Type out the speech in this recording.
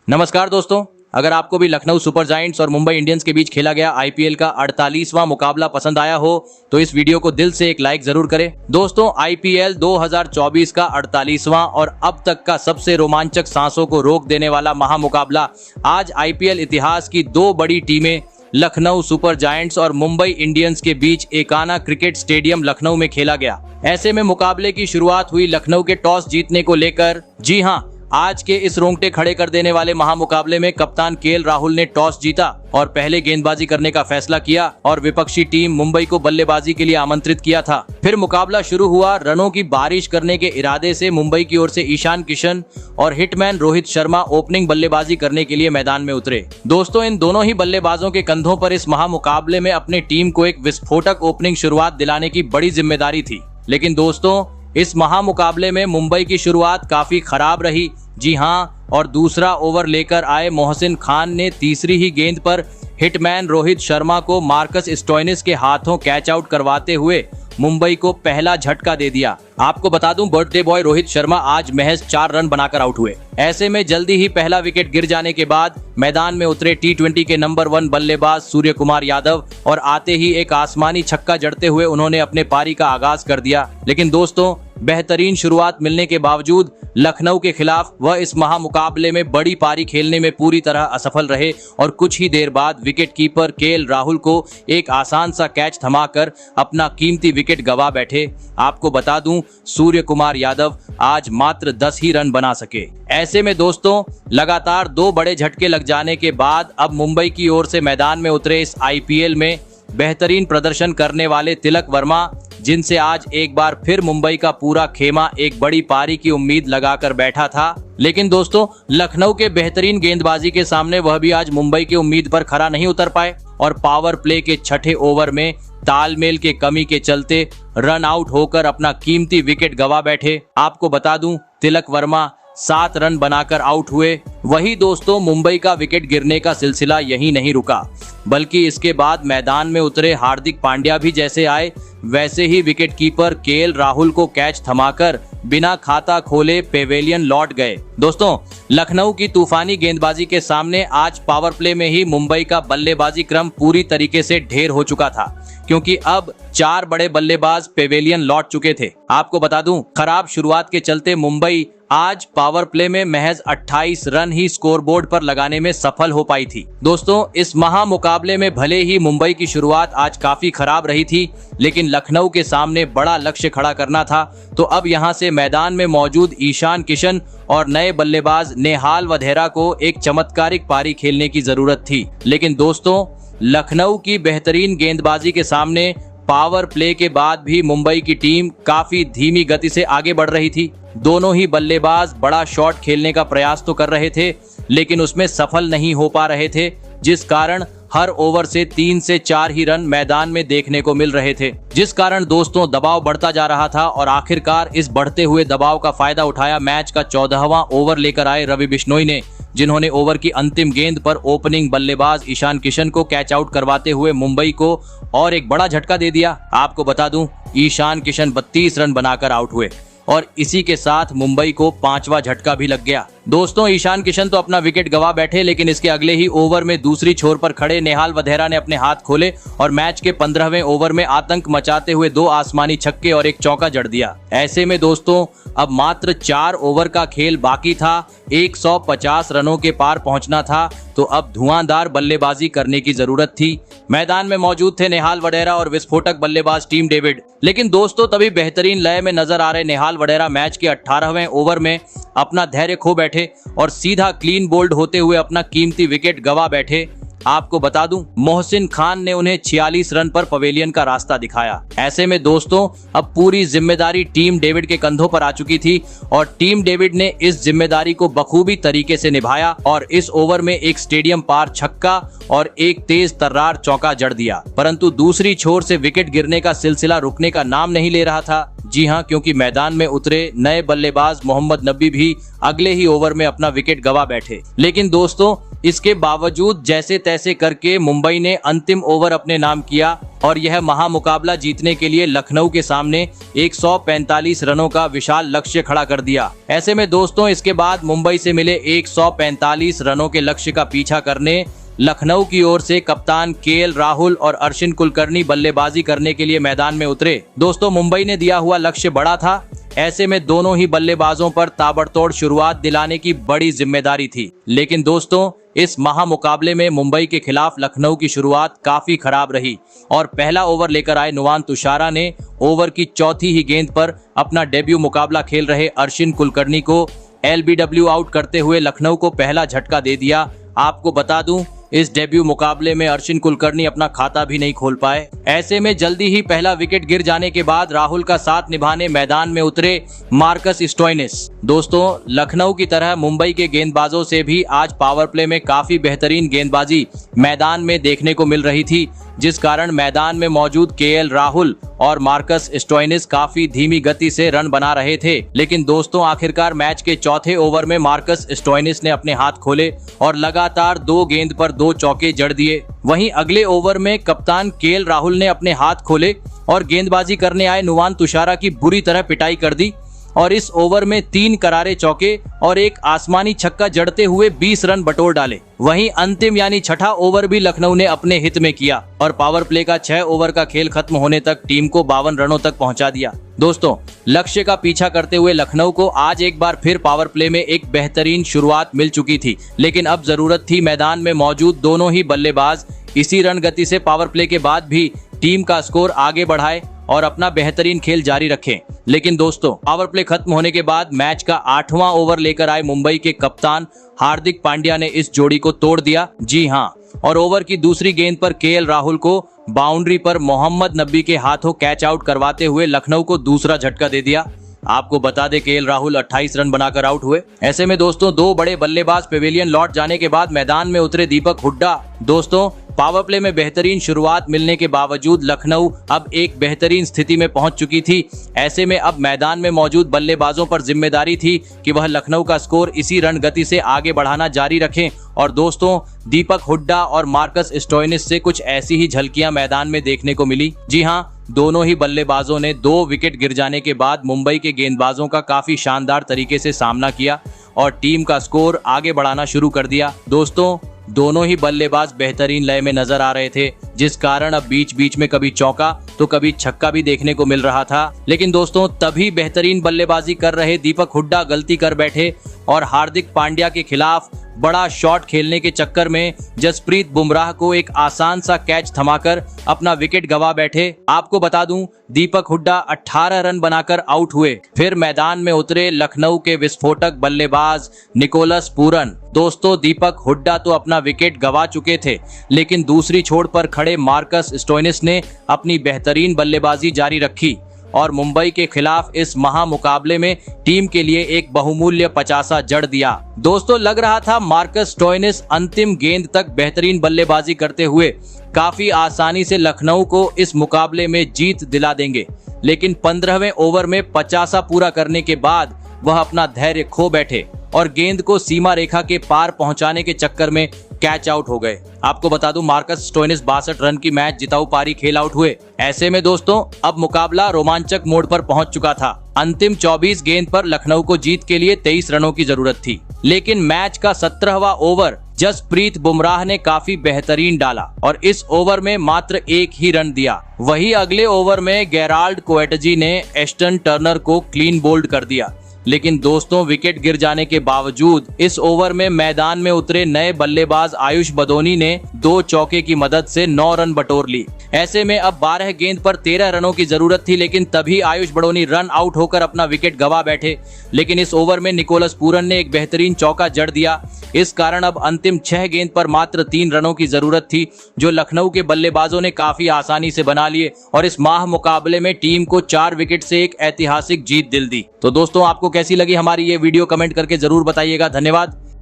नमस्कार दोस्तों, अगर आपको भी लखनऊ सुपर जायंट्स और मुंबई इंडियंस के बीच खेला गया आईपीएल का 48वां मुकाबला पसंद आया हो तो इस वीडियो को दिल से एक लाइक जरूर करें। दोस्तों, आईपीएल 2024 का 48वां और अब तक का सबसे रोमांचक सांसों को रोक देने वाला महामुकाबला आज आईपीएल इतिहास की दो बड़ी टीमें लखनऊ सुपर जायंट्स और मुंबई इंडियंस के बीच एकाना क्रिकेट स्टेडियम लखनऊ में खेला गया। ऐसे में मुकाबले की शुरुआत हुई लखनऊ के टॉस जीतने को लेकर। जी हां, आज के इस रोंगटे खड़े कर देने वाले महामुकाबले में कप्तान केएल राहुल ने टॉस जीता और पहले गेंदबाजी करने का फैसला किया और विपक्षी टीम मुंबई को बल्लेबाजी के लिए आमंत्रित किया था। फिर मुकाबला शुरू हुआ। रनों की बारिश करने के इरादे से मुंबई की ओर से ईशान किशन और हिटमैन रोहित शर्मा ओपनिंग बल्लेबाजी करने के लिए मैदान में उतरे। दोस्तों, इन दोनों ही बल्लेबाजों के कंधों पर इस महामुकाबले में अपनी टीम को एक विस्फोटक ओपनिंग शुरुआत दिलाने की बड़ी जिम्मेदारी थी। लेकिन दोस्तों, इस महामुकाबले में मुंबई की शुरुआत काफी खराब रही। जी हां, और दूसरा ओवर लेकर आए मोहसिन खान ने तीसरी ही गेंद पर हिटमैन रोहित शर्मा को मार्कस स्टोइनिस के हाथों कैच आउट करवाते हुए मुंबई को पहला झटका दे दिया। आपको बता दूं, बर्थडे बॉय रोहित शर्मा आज महज 4 रन बनाकर आउट हुए। ऐसे में जल्दी ही पहला विकेट गिर जाने के बाद मैदान में उतरे टी20 के नंबर 1 बल्लेबाज सूर्य कुमार यादव और आते ही एक आसमानी छक्का जड़ते हुए उन्होंने अपने पारी का आगाज कर दिया। लेकिन दोस्तों, बेहतरीन शुरुआत मिलने के बावजूद लखनऊ के खिलाफ वह इस महामुकाबले में बड़ी पारी खेलने में पूरी तरह असफल रहे और कुछ ही देर बाद विकेट कीपर केएल राहुल को एक आसान सा कैच थमाकर अपना कीमती विकेट गंवा बैठे। आपको बता दूं, सूर्य कुमार यादव आज मात्र 10 ही रन बना सके। ऐसे में दोस्तों, लगातार 2 बड़े झटके लग जाने के बाद अब मुंबई की ओर से मैदान में उतरे इस आईपीएल में बेहतरीन प्रदर्शन करने वाले तिलक वर्मा, जिनसे आज एक बार फिर मुंबई का पूरा खेमा एक बड़ी पारी की उम्मीद लगाकर बैठा था। लेकिन दोस्तों, लखनऊ के बेहतरीन गेंदबाजी के सामने वह भी आज मुंबई की उम्मीद पर खरा नहीं उतर पाए और पावर प्ले के छठे ओवर में तालमेल के कमी के चलते रन आउट होकर अपना कीमती विकेट गंवा बैठे। आपको बता दूं, तिलक वर्मा 7 रन बनाकर आउट हुए। वही दोस्तों, मुंबई का विकेट गिरने का सिलसिला यहीं नहीं रुका, बल्कि इसके बाद मैदान में उतरे हार्दिक पांड्या भी जैसे आए वैसे ही विकेट कीपर केएल राहुल को कैच थमाकर बिना खाता खोले पेवेलियन लौट गए। दोस्तों, लखनऊ की तूफानी गेंदबाजी के सामने आज पावर प्ले में ही मुंबई का बल्लेबाजी क्रम पूरी तरीके से ढेर हो चुका था, क्योंकि अब 4 बड़े बल्लेबाज पेवेलियन लौट चुके थे। आपको बता दूं, खराब शुरुआत के चलते मुंबई आज पावर प्ले में महज 28 रन ही स्कोरबोर्ड पर लगाने में सफल हो पाई थी। दोस्तों, इस महामुकाबले में भले ही मुंबई की शुरुआत आज काफी खराब रही थी, लेकिन लखनऊ के सामने बड़ा लक्ष्य खड़ा करना था। तो अब यहां से मैदान में मौजूद ईशान किशन और नए बल्लेबाज नेहाल वधेरा को एक चमत्कारिक पारी खेलने की जरूरत थी। लेकिन दोस्तों, लखनऊ की बेहतरीन गेंदबाजी के सामने पावर प्ले के बाद भी मुंबई की टीम काफी धीमी गति से आगे बढ़ रही थी। दोनों ही बल्लेबाज बड़ा शॉट खेलने का प्रयास तो कर रहे थे, लेकिन उसमें सफल नहीं हो पा रहे थे, जिस कारण हर ओवर से 3 से 4 ही रन मैदान में देखने को मिल रहे थे, जिस कारण दोस्तों दबाव बढ़ता जा रहा था। और आखिरकार इस बढ़ते हुए दबाव का फायदा उठाया मैच का 14वां ओवर लेकर आए रवि बिश्नोई ने, जिन्होंने ओवर की अंतिम गेंद पर ओपनिंग बल्लेबाज ईशान किशन को कैच आउट करवाते हुए मुंबई को और एक बड़ा झटका दे दिया। आपको बता दूं, ईशान किशन 32 रन बनाकर आउट हुए और इसी के साथ मुंबई को 5वां झटका भी लग गया। दोस्तों, ईशान किशन तो अपना विकेट गंवा बैठे, लेकिन इसके अगले ही ओवर में दूसरी छोर पर खड़े नेहाल वधेरा ने अपने हाथ खोले और मैच के 15वें ओवर में आतंक मचाते हुए 2 आसमानी छक्के और एक चौका जड़ दिया। ऐसे में दोस्तों, अब मात्र 4 ओवर का खेल बाकी था। 150 रनों के पार पहुंचना था, तो अब धुआंधार बल्लेबाजी करने की जरूरत थी। मैदान में मौजूद थे नेहाल वधेरा और विस्फोटक बल्लेबाज टीम डेविड। लेकिन दोस्तों, तभी बेहतरीन लय में नजर आ रहे नेहाल वधेरा मैच के 18वें ओवर में अपना धैर्य खो बैठे और सीधा क्लीन बोल्ड होते हुए अपना कीमती विकेट गंवा बैठे। आपको बता दूं, मोहसिन खान ने उन्हें 46 रन पर पवेलियन का रास्ता दिखाया। ऐसे में दोस्तों, अब पूरी जिम्मेदारी टीम डेविड के कंधों पर आ चुकी थी और टीम डेविड ने इस जिम्मेदारी को बखूबी तरीके से निभाया और इस ओवर में एक स्टेडियम पार छक्का और एक तेज तर्रार चौका जड़ दिया। परंतु दूसरी छोर से विकेट गिरने का सिलसिला रुकने का नाम नहीं ले रहा था। जी हां, क्योंकि मैदान में उतरे नए बल्लेबाज मोहम्मद नबी भी अगले ही ओवर में अपना विकेट गंवा बैठे। लेकिन दोस्तों इसके बावजूद जैसे तैसे करके मुंबई ने अंतिम ओवर अपने नाम किया और यह महामुकाबला जीतने के लिए लखनऊ के सामने 145 रनों का विशाल लक्ष्य खड़ा कर दिया। ऐसे में दोस्तों इसके बाद मुंबई से मिले 145 रनों के लक्ष्य का पीछा करने लखनऊ की ओर से कप्तान केएल राहुल और अश्विन कुलकर्णी बल्लेबाजी करने के लिए मैदान में उतरे। दोस्तों मुंबई ने दिया हुआ लक्ष्य बड़ा था, ऐसे में दोनों ही बल्लेबाजों पर ताबड़तोड़ शुरुआत दिलाने की बड़ी जिम्मेदारी थी। लेकिन दोस्तों इस महामुकाबले में मुंबई के खिलाफ लखनऊ की शुरुआत काफी खराब रही और पहला ओवर लेकर आए नुवान तुषारा ने ओवर की चौथी ही गेंद पर अपना डेब्यू मुकाबला खेल रहे अश्विन कुलकर्णी को एलबीडब्ल्यू आउट करते हुए लखनऊ को पहला झटका दे दिया। आपको बता दूं इस डेब्यू मुकाबले में अश्विन कुलकर्णी अपना खाता भी नहीं खोल पाए। ऐसे में जल्दी ही पहला विकेट गिर जाने के बाद राहुल का साथ निभाने मैदान में उतरे मार्कस स्टोइनिस। दोस्तों लखनऊ की तरह मुंबई के गेंदबाजों से भी आज पावर प्ले में काफी बेहतरीन गेंदबाजी मैदान में देखने को मिल रही थी, जिस कारण मैदान में मौजूद केएल राहुल और मार्कस स्टोइनिस काफी धीमी गति से रन बना रहे थे। लेकिन दोस्तों आखिरकार मैच के चौथे ओवर में मार्कस स्टोइनिस ने अपने हाथ खोले और लगातार 2 गेंद पर 2 चौके जड़ दिए। वहीं अगले ओवर में कप्तान केएल राहुल ने अपने हाथ खोले और गेंदबाजी करने आए नुवान तुषारा की बुरी तरह पिटाई कर दी और इस ओवर में 3 करारे चौके और एक आसमानी छक्का जड़ते हुए 20 रन बटोर डाले। वहीं अंतिम यानी छठा ओवर भी लखनऊ ने अपने हित में किया और पावर प्ले का 6 ओवर का खेल खत्म होने तक टीम को 52 रनों तक पहुंचा दिया। दोस्तों लक्ष्य का पीछा करते हुए लखनऊ को आज एक बार फिर पावर प्ले में एक बेहतरीन शुरुआत मिल चुकी थी, लेकिन अब जरूरत थी मैदान में मौजूद दोनों ही बल्लेबाज इसी रन गति से पावर प्ले के बाद भी टीम का स्कोर आगे बढ़ाए और अपना बेहतरीन खेल जारी रखें। लेकिन दोस्तों पावर प्ले खत्म होने के बाद मैच का 8वां ओवर लेकर आए मुंबई के कप्तान हार्दिक पांड्या ने इस जोड़ी को तोड़ दिया। जी हां, और ओवर की दूसरी गेंद पर केएल राहुल को बाउंड्री पर मोहम्मद नबी के हाथों कैच आउट करवाते हुए लखनऊ को दूसरा झटका दे दिया। आपको बता दें केएल राहुल 28 रन बनाकर आउट हुए। ऐसे में दोस्तों 2 बड़े बल्लेबाज पेविलियन लौट जाने के बाद मैदान में उतरे दीपक हुड्डा। दोस्तों पावर प्ले में बेहतरीन शुरुआत मिलने के बावजूद लखनऊ अब एक बेहतरीन स्थिति में पहुंच चुकी थी। ऐसे में अब मैदान में मौजूद बल्लेबाजों पर जिम्मेदारी थी कि वह लखनऊ का स्कोर इसी रन गति से आगे बढ़ाना जारी रखें। और दोस्तों दीपक हुड्डा और मार्कस स्टोइनिस से कुछ ऐसी ही झलकियां मैदान में देखने को मिली। जी हां, दोनों ही बल्लेबाजों ने 2 विकेट गिर जाने के बाद मुंबई के गेंदबाजों का काफी शानदार तरीके से सामना किया और टीम का स्कोर आगे बढ़ाना शुरू कर दिया। दोस्तों दोनों ही बल्लेबाज बेहतरीन लय में नजर आ रहे थे, जिस कारण अब बीच बीच में कभी चौका तो कभी छक्का भी देखने को मिल रहा था। लेकिन दोस्तों तभी बेहतरीन बल्लेबाजी कर रहे दीपक हुड्डा गलती कर बैठे और हार्दिक पांड्या के खिलाफ बड़ा शॉट खेलने के चक्कर में जसप्रीत बुमराह को एक आसान सा कैच थमाकर अपना विकेट गंवा बैठे। आपको बता दूं दीपक हुड्डा 18 रन बनाकर आउट हुए। फिर मैदान में उतरे लखनऊ के विस्फोटक बल्लेबाज निकोलस पूरन। दोस्तों दीपक हुड्डा तो अपना विकेट गंवा चुके थे, लेकिन दूसरी छोर पर खड़े मार्कस स्टोइनिस ने अपनी बेहतरीन बल्लेबाजी जारी रखी और मुंबई के खिलाफ इस महामुकाबले में टीम के लिए एक बहुमूल्य 50 जड़ दिया। दोस्तों लग रहा था मार्कस स्टोइनिस अंतिम गेंद तक बेहतरीन बल्लेबाजी करते हुए काफी आसानी से लखनऊ को इस मुकाबले में जीत दिला देंगे, लेकिन 15वें ओवर में 50 पूरा करने के बाद वह अपना धैर्य खो बैठे और गेंद को सीमा रेखा के पार पहुंचाने के चक्कर में कैच आउट हो गए। आपको बता दूं मार्कस स्टोइनिस 62 रन की मैच जिताऊ पारी खेल आउट हुए। ऐसे में दोस्तों अब मुकाबला रोमांचक मोड पर पहुंच चुका था। अंतिम 24 गेंद पर लखनऊ को जीत के लिए 23 रनों की जरूरत थी, लेकिन मैच का 17वां ओवर जसप्रीत बुमराह ने काफी बेहतरीन डाला और इस ओवर में मात्र 1 ही रन दिया। वही अगले ओवर में गेराल्ड कोएटजी ने एस्टन टर्नर को क्लीन बोल्ड कर दिया। लेकिन दोस्तों विकेट गिर जाने के बावजूद इस ओवर में मैदान में उतरे नए बल्लेबाज आयुष बदोनी ने 2 चौके की मदद से 9 रन बटोर ली। ऐसे में अब 12 गेंद पर 13 रनों की जरूरत थी, लेकिन तभी आयुष बदोनी रन आउट होकर अपना विकेट गंवा बैठे। लेकिन इस ओवर में निकोलस पूरन ने एक बेहतरीन चौका जड़ दिया। इस कारण अब अंतिम 6 गेंद पर मात्र 3 रनों की जरूरत थी, जो लखनऊ के बल्लेबाजों ने काफी आसानी से बना लिए और इस महामुकाबले में टीम को 4 विकेट से एक ऐतिहासिक जीत दिल दी। तो दोस्तों आपको कैसी लगी हमारी ये वीडियो कमेंट करके जरूर बताइएगा। धन्यवाद।